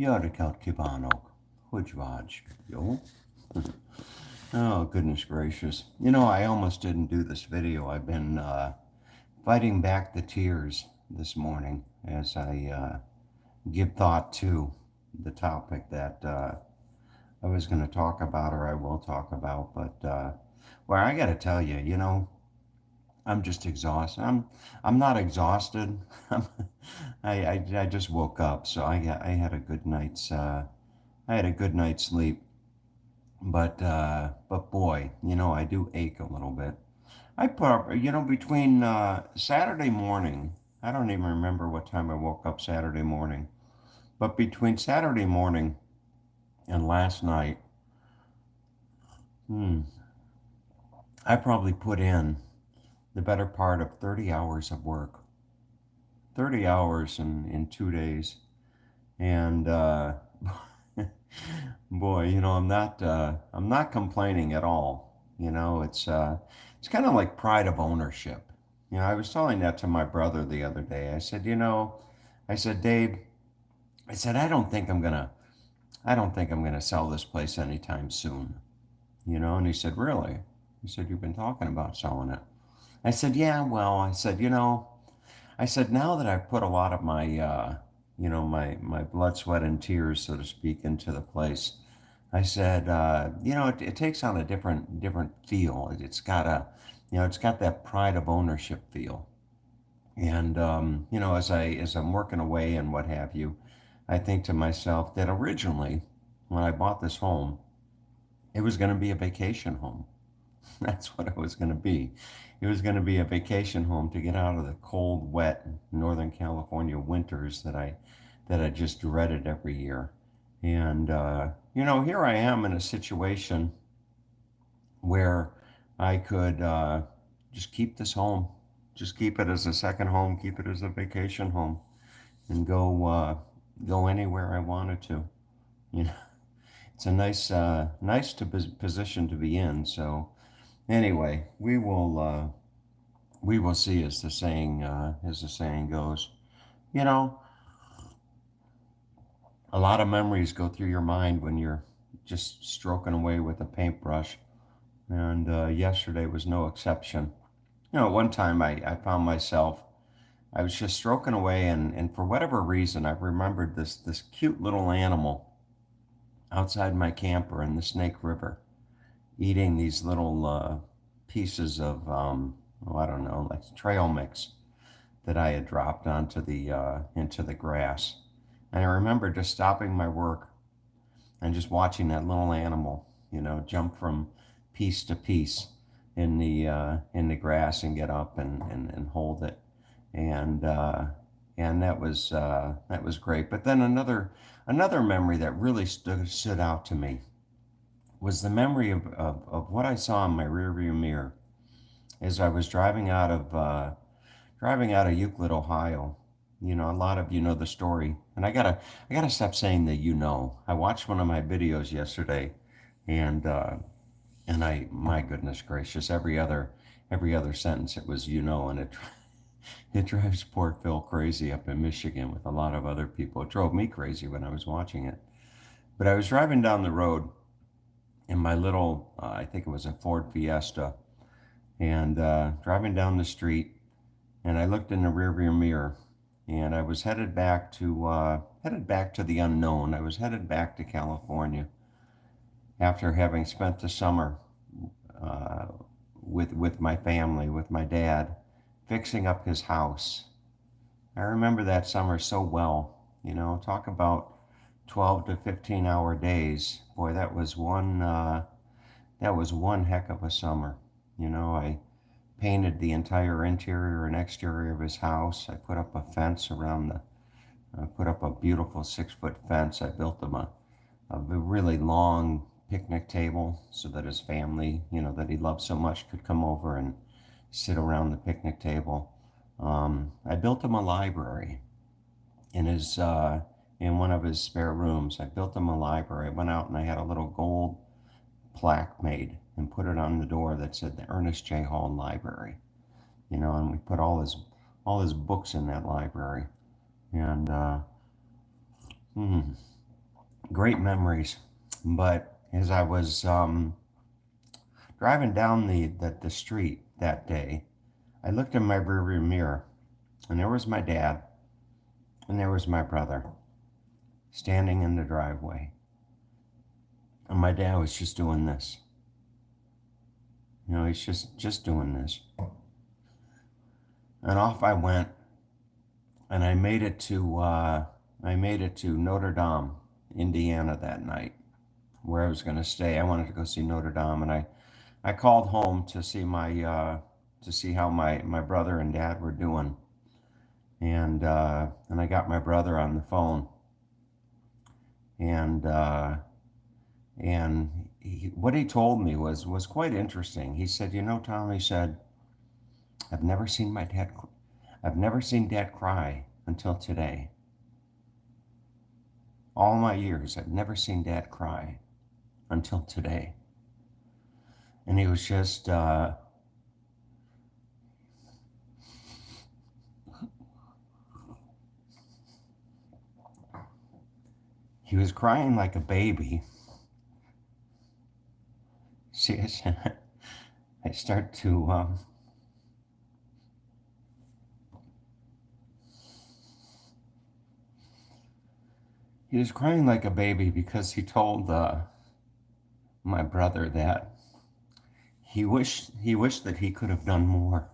Járkát kívánok! Hogy vagy? Jó? Oh, goodness gracious. You know, I almost didn't do this video. I've been fighting back the tears this morning as I give thought to the topic that I was going to talk about, or I will talk about. But, well, I got to tell you, I'm just exhausted. I'm not exhausted. I just woke up, so I had a good night's I had a good night's sleep. But boy, I do ache a little bit. I put up, between Saturday morning. I don't even remember what time I woke up Saturday morning, but between Saturday morning and last night, hmm, I probably put in the better part of 30 hours of work. 30 hours in 2 days. And boy, I'm not complaining at all. It's kind of like pride of ownership. I was telling that to my brother the other day. I said, Dave, I said, I don't think I'm gonna sell this place anytime soon. And he said, really? He said, you've been talking about selling it. I said, yeah, well, I said, now that I've put a lot of my, my blood, sweat, and tears, so to speak, into the place, I said, it takes on a different feel. It's got it's got that pride of ownership feel. And as I'm working away and what have you, I think to myself that originally, when I bought this home, it was going to be a vacation home. That's what it was going to be. It was going to be a vacation home to get out of the cold, wet Northern California winters that I just dreaded every year. And here I am in a situation where I could just keep this home, just keep it as a second home, keep it as a vacation home, and go anywhere I wanted to. You know, it's a nice position to be in. So anyway, we will see, as the saying goes. You know, a lot of memories go through your mind when you're just stroking away with a paintbrush, and yesterday was no exception. One time I found myself, I was just stroking away, and for whatever reason, I remembered this cute little animal outside my camper in the Snake River, eating these little pieces of, oh, I don't know, like trail mix that I had dropped onto the into the grass. And I remember just stopping my work and just watching that little animal, jump from piece to piece in the grass and get up and hold it, and that was great. But then another memory that really stood out to me was the memory of what I saw in my rearview mirror as I was driving out of Euclid, Ohio. A lot of you know the story, and I gotta stop saying that. I watched one of my videos yesterday, and my goodness gracious, every other sentence it was and it drives poor Phil crazy up in Michigan with a lot of other people. It drove me crazy when I was watching it. But I was driving down the road in my little, I think it was a Ford Fiesta, and driving down the street, and I looked in the rearview mirror, and I was headed back to the unknown. I was headed back to California after having spent the summer uh, with my family, with my dad, fixing up his house. I remember that summer so well. Talk about 12 to 15-hour days. Boy, that was one heck of a summer. I painted the entire interior and exterior of his house. I put up a fence I put up a beautiful 6-foot fence. I built him a really long picnic table so that his family, that he loved so much, could come over and sit around the picnic table. I built him a library in in one of his spare rooms. I built him a library. I went out and I had a little gold plaque made and put it on the door that said the Ernest J. Hall Library. And we put all his books in that library. And hmm, great memories. But as I was driving down the street that day, I looked in my rearview mirror, and there was my dad, and there was my brother standing in the driveway. And my dad was just doing this. You know, he's just doing this. And off I went, and I made it to Notre Dame, Indiana that night, where I was going to stay. I wanted to go see Notre Dame, and I called home to see to see how my brother and dad were doing, and I got my brother on the phone, and what he told me was quite interesting. He said, "You know, Tom," he said, "I've never seen my dad. I've never seen Dad cry until today. All my years, I've never seen Dad cry until today." And he was just he was crying like a baby. See, I start to he was crying like a baby because he told my brother that he wished that he could have done more.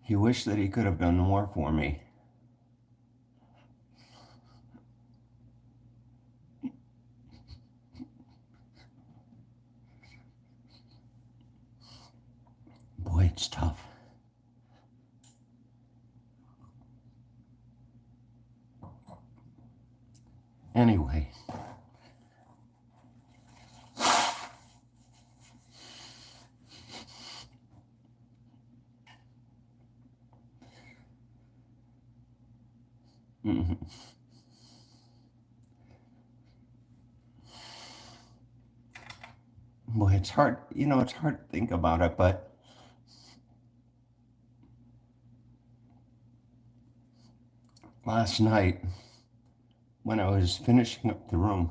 He wished that he could have done more for me. Boy, it's tough. Anyway, boy, it's hard. You know, it's hard to think about it, but last night when I was finishing up the room,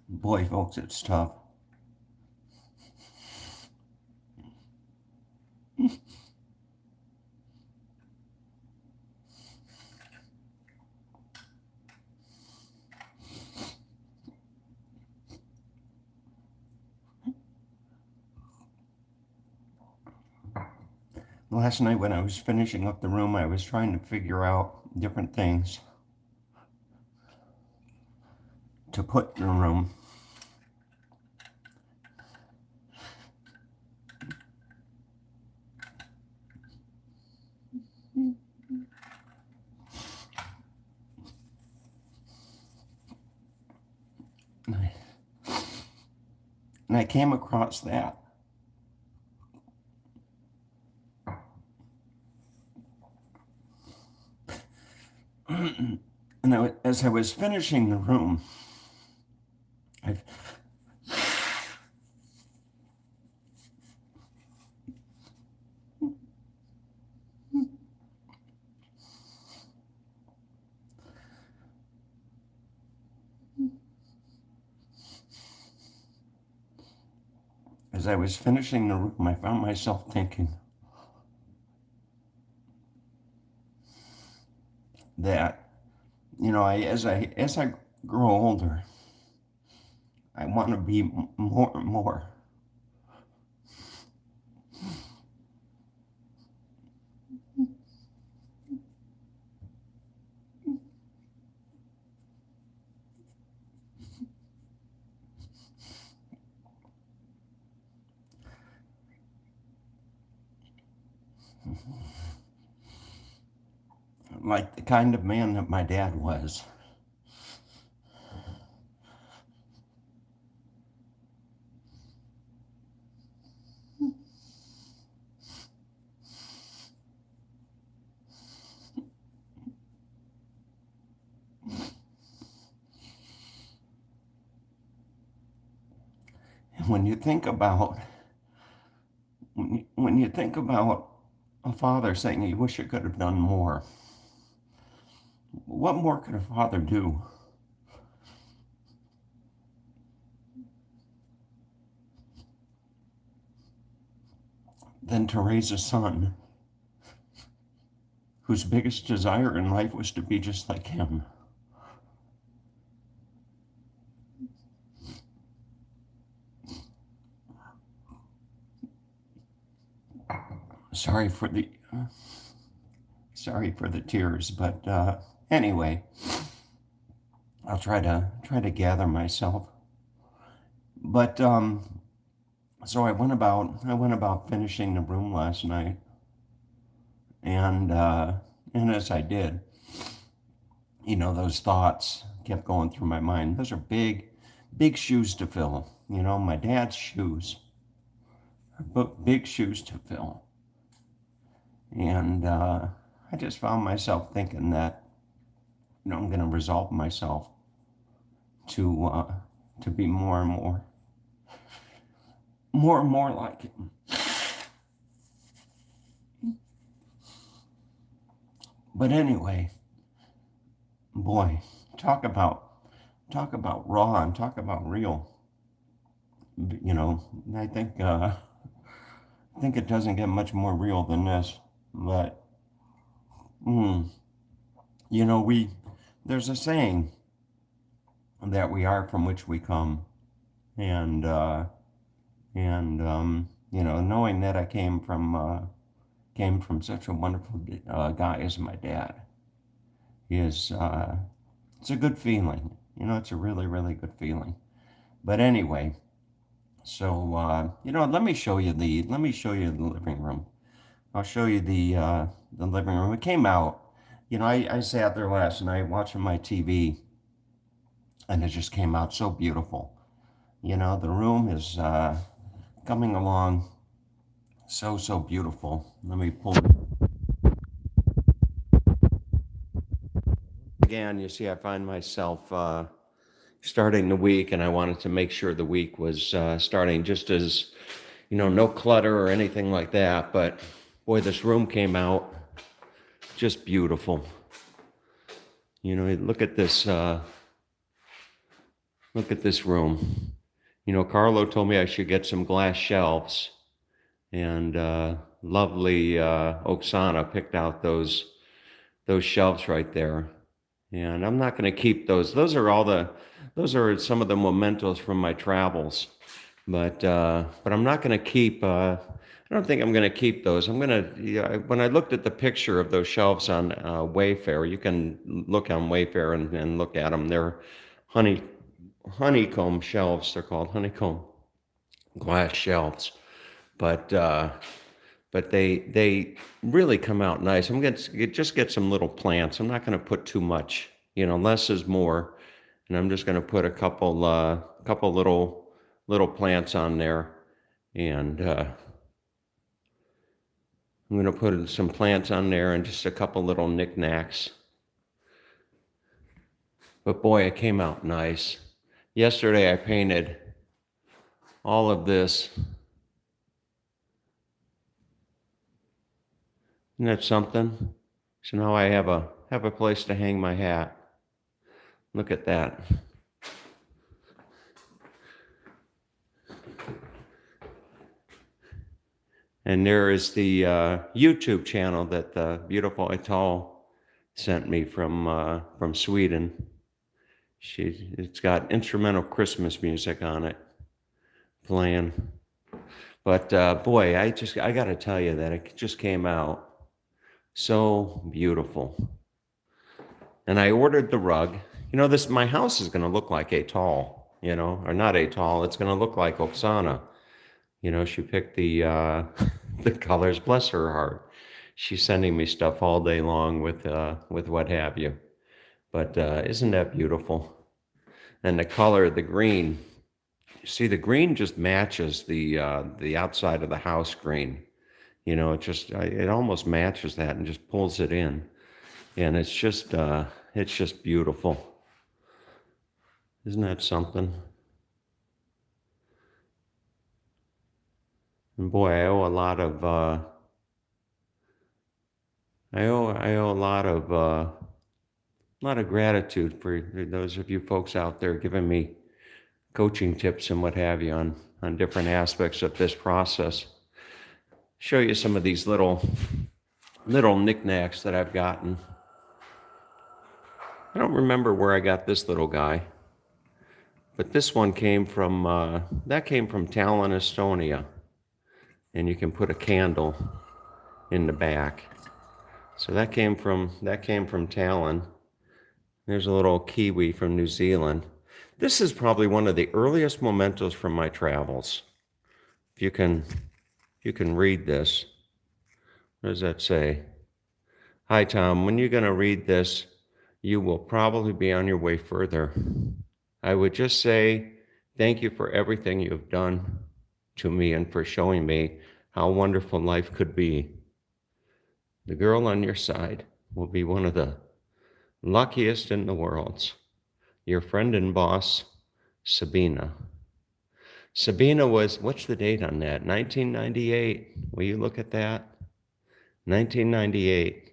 boy, folks, it's tough. Last night when I was finishing up the room, I was trying to figure out different things to put in the room. And I came across that. And as I was finishing the room, I, as I was finishing the room, I found myself thinking that, you know, as I grow older, I want to be more and more. like the kind of man that my dad was. And when you think about a father saying he wish he could have done more, what more could a father do than to raise a son whose biggest desire in life was to be just like him? Sorry for the tears, but anyway, I'll try to gather myself. But so I went about finishing the room last night, and as I did, those thoughts kept going through my mind. Those are big shoes to fill. My dad's shoes are big shoes to fill. And I just found myself thinking that, I'm going to resolve myself to be more and more like him. But anyway, boy, talk about raw and talk about real. I think it doesn't get much more real than this. But there's a saying that we are from which we come, and knowing that I came from such a wonderful guy as my dad is it's a good feeling. It's a really, really good feeling. But anyway, so let me show you the living room. I'll show you the living room. It came out, I sat there last night watching my TV, and it just came out so beautiful. The room is coming along so beautiful. Let me pull it. Again, you see, I find myself starting the week, and I wanted to make sure the week was starting just as, no clutter or anything like that. But boy, this room came out just beautiful. Look at this room. Carlo told me I should get some glass shelves, and lovely Oksana picked out those shelves right there. And I'm not going to keep those. Those are some of the mementos from my travels. But I'm not going to keep. I don't think I'm going to keep those. I'm going to. When I looked at the picture of those shelves on Wayfair, you can look on Wayfair and look at them. They're honeycomb shelves. They're called honeycomb glass shelves. But they really come out nice. I'm going to just get some little plants. I'm not going to put too much. Less is more. And I'm just going to put a couple little plants on there, and I'm going to put some plants on there and just a couple little knickknacks. But boy, it came out nice. Yesterday I painted all of this. Isn't that something? So now I have a place to hang my hat. Look at that. And there is the YouTube channel that the beautiful Ital sent me from Sweden. It's got instrumental Christmas music on it playing. But boy, I got to tell you that it just came out so beautiful. And I ordered the rug. My house is going to look like Ital, or not Ital. It's going to look like Oksana. She picked the colors, bless her heart. She's sending me stuff all day long with what have you. But isn't that beautiful? And the color, the green. You see, the green just matches the outside of the house green. You know, it almost matches that and just pulls it in, and it's just beautiful. Isn't that something? And boy, I owe a lot of gratitude for those of you folks out there giving me coaching tips and what have you on different aspects of this process. Show you some of these little knickknacks that I've gotten. I don't remember where I got this little guy, but this one came from Tallinn, Estonia, and you can put a candle in the back. So that came from Tallinn. There's a little kiwi from New Zealand. This is probably one of the earliest mementos from my travels. If you can read this. What does that say? Hi, Tom. When you're going to read this, you will probably be on your way further. I would just say thank you for everything you've done to me and for showing me how wonderful life could be. The girl on your side will be one of the luckiest in the world. Your friend and boss, Sabina. Sabina was, what's the date on that? 1998. Will you look at that? 1998.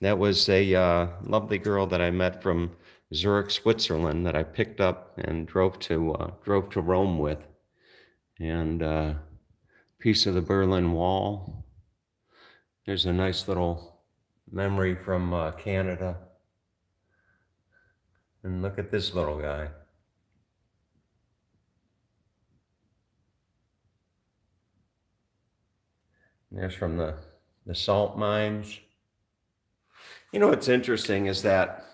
That was a lovely girl that I met from Zurich, Switzerland, that I picked up and drove to Rome with. And a piece of the Berlin Wall. There's a nice little memory from Canada. And look at this little guy. And there's from the salt mines. You know what's interesting is that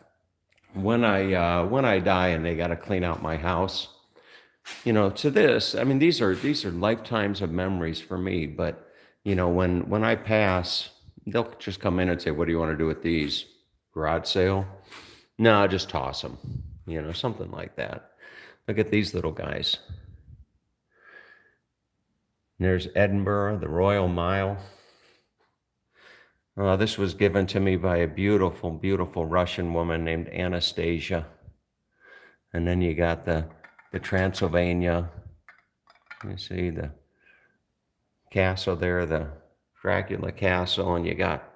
when I die and they got to clean out my house, you know, to this, I mean, these are lifetimes of memories for me. But you know, when I pass, they'll just come in and say, "What do you want to do with these? Garage sale?" No, just toss them. You know, something like that. Look at these little guys. And there's Edinburgh, the Royal Mile. This was given to me by a beautiful, beautiful Russian woman named Anastasia. And then you got the Transylvania. You see the castle there, the Dracula Castle, and you got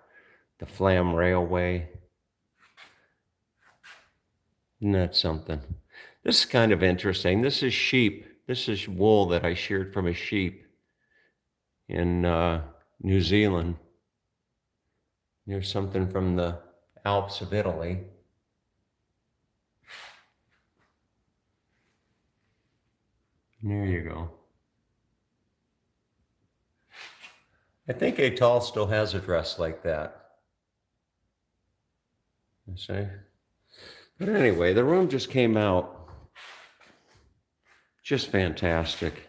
the Flam Railway. Isn't that something? This is kind of interesting. This is sheep. This is wool that I sheared from a sheep in New Zealand. Here's something from the Alps of Italy. And there you go. I think Atoll still has a dress like that. You see? But anyway, the room just came out just fantastic.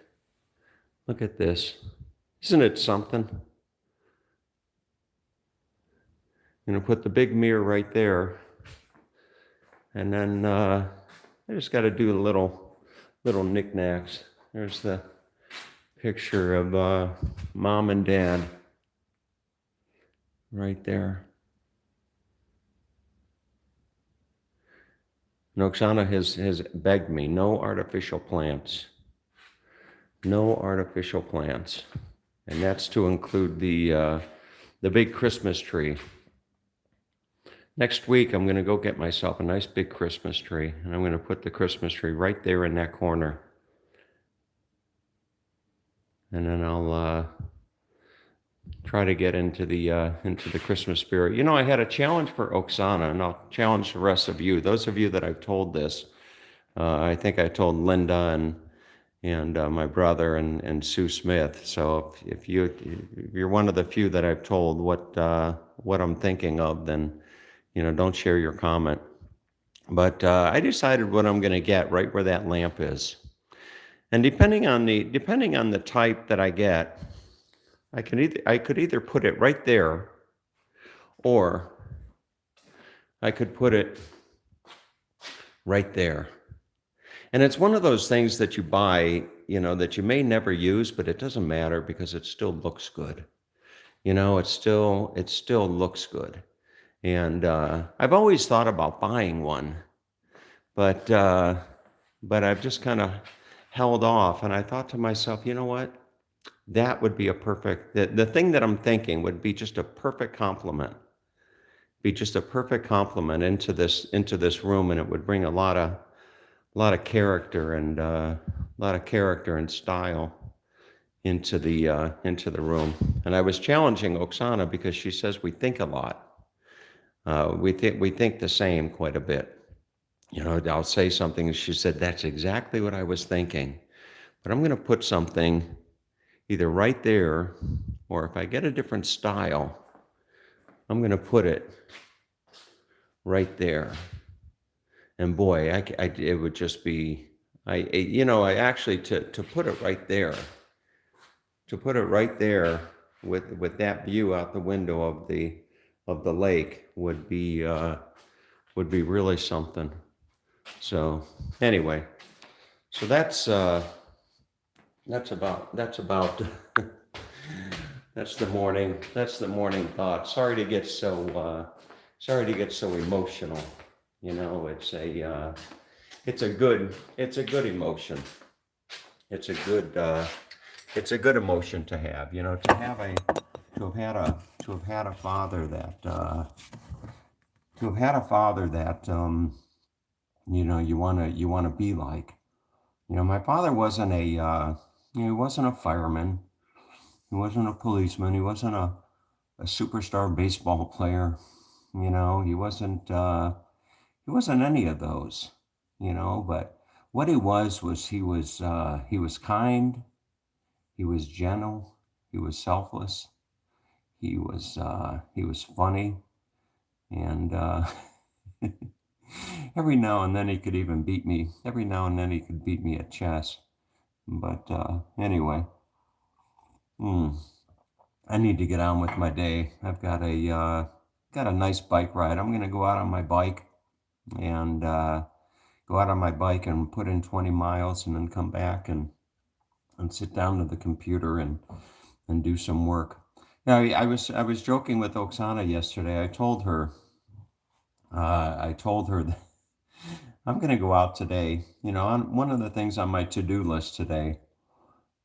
Look at this. Isn't it something? I'm going to put the big mirror right there. And then I just got to do the little knickknacks. There's the picture of Mom and Dad right there. And Oksana has begged me, no artificial plants. No artificial plants. And that's to include the big Christmas tree. Next week, I'm going to go get myself a nice big Christmas tree, and I'm going to put the Christmas tree right there in that corner. And then I'll try to get into the Christmas spirit. You know, I had a challenge for Oksana, and I'll challenge the rest of you. Those of you that I've told this, I think I told Linda and my brother and Sue Smith. So if you're one of the few that I've told what I'm thinking of, then you know, don't share your comment. But I decided what I'm going to get right where that lamp is. And depending on the type that I get, I could either put it right there or I could put it right there. And it's one of those things that you buy, that you may never use, but it doesn't matter because it still looks good. It still looks good. And I've always thought about buying one, but I've just kind of held off. And I thought to myself, you know what? That would be the thing that I'm thinking would be just a perfect complement. Be just a perfect complement into this room, and it would bring a lot of character and style into the room. And I was challenging Oksana because she says we think a lot. We think the same quite a bit. I'll say something, and she said, "That's exactly what I was thinking." But I'm going to put something either right there, or if I get a different style, I'm going to put it right there. And boy, it would just be, I actually, to put it right there, with that view out the window of the lake would be really something. So anyway, so that's about that's the morning thought. Sorry to get so emotional. It's a good emotion. It's a good emotion to have. To have had a father that you want to be like. My father wasn't he wasn't a fireman. He wasn't a policeman. He wasn't a superstar baseball player. He wasn't any of those. But what he was kind. He was gentle. He was selfless. He was funny, and every now and then he could even beat me. Every now and then he could beat me at chess. But anyway, I need to get on with my day. I've got a nice bike ride. I'm gonna go out on my bike and put in 20 miles and then come back and sit down to the computer and do some work. Now, I was joking with Oksana yesterday. I told her that I'm going to go out today. One of the things on my to-do list today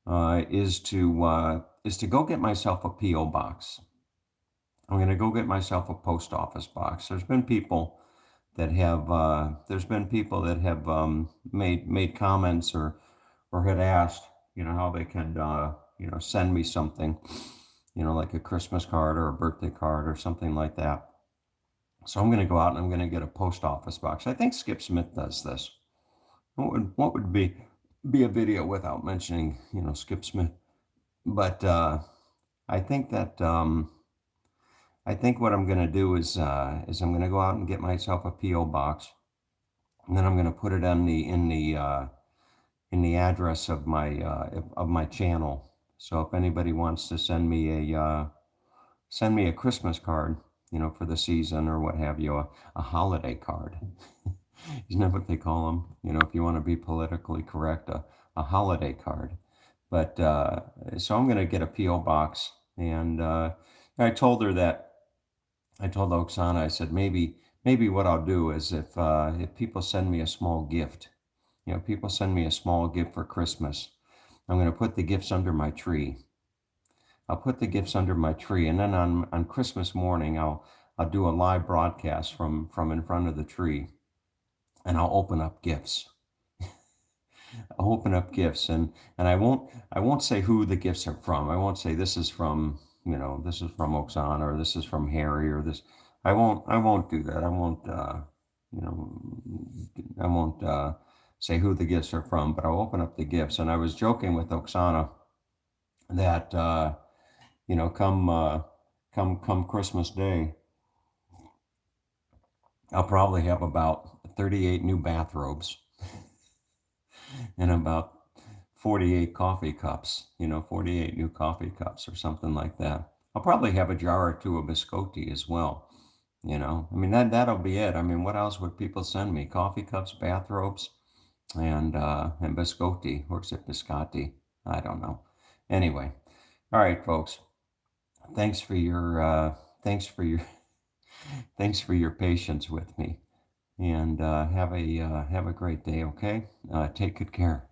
is to go get myself a P.O. box. I'm going to go get myself a post office box. There's been people that have made comments or had asked, how they can send me something, like a Christmas card or a birthday card or something like that. So I'm going to go out and I'm going to get a post office box. I think Skip Smith does this. What would be a video without mentioning, Skip Smith? But I think what I'm going to do is I'm going to go out and get myself a P.O. box, and then I'm going to put it in the address of my channel. So if anybody wants to send me a Christmas card, for the season or what have you, a holiday card. Isn't that what they call them? If you want to be politically correct, a holiday card. But so I'm going to get a P.O. box, and I told Oksana, I said, maybe what I'll do is if people send me a small gift, people send me a small gift for Christmas, I'm going to put the gifts under my tree. I'll put the gifts under my tree, and then on Christmas morning, I'll do a live broadcast from in front of the tree, and I'll open up gifts. I'll open up gifts, and I won't say who the gifts are from. I won't say this is from Oksana, or this is from Harry, or this. I won't do that. I won't say who the gifts are from, but I'll open up the gifts. And I was joking with Oksana that come Christmas Day, I'll probably have about 38 new bathrobes and about 48 coffee cups, 48 new coffee cups or something like that. I'll probably have a jar or two of biscotti as well. I mean, that'll be it. I mean, what else would people send me? Coffee cups, bathrobes, and biscotti. Or is it biscotti? I don't know. Anyway, all right, folks. Thanks for your thanks for your thanks for your patience with me, and have a great day. Okay, take good care.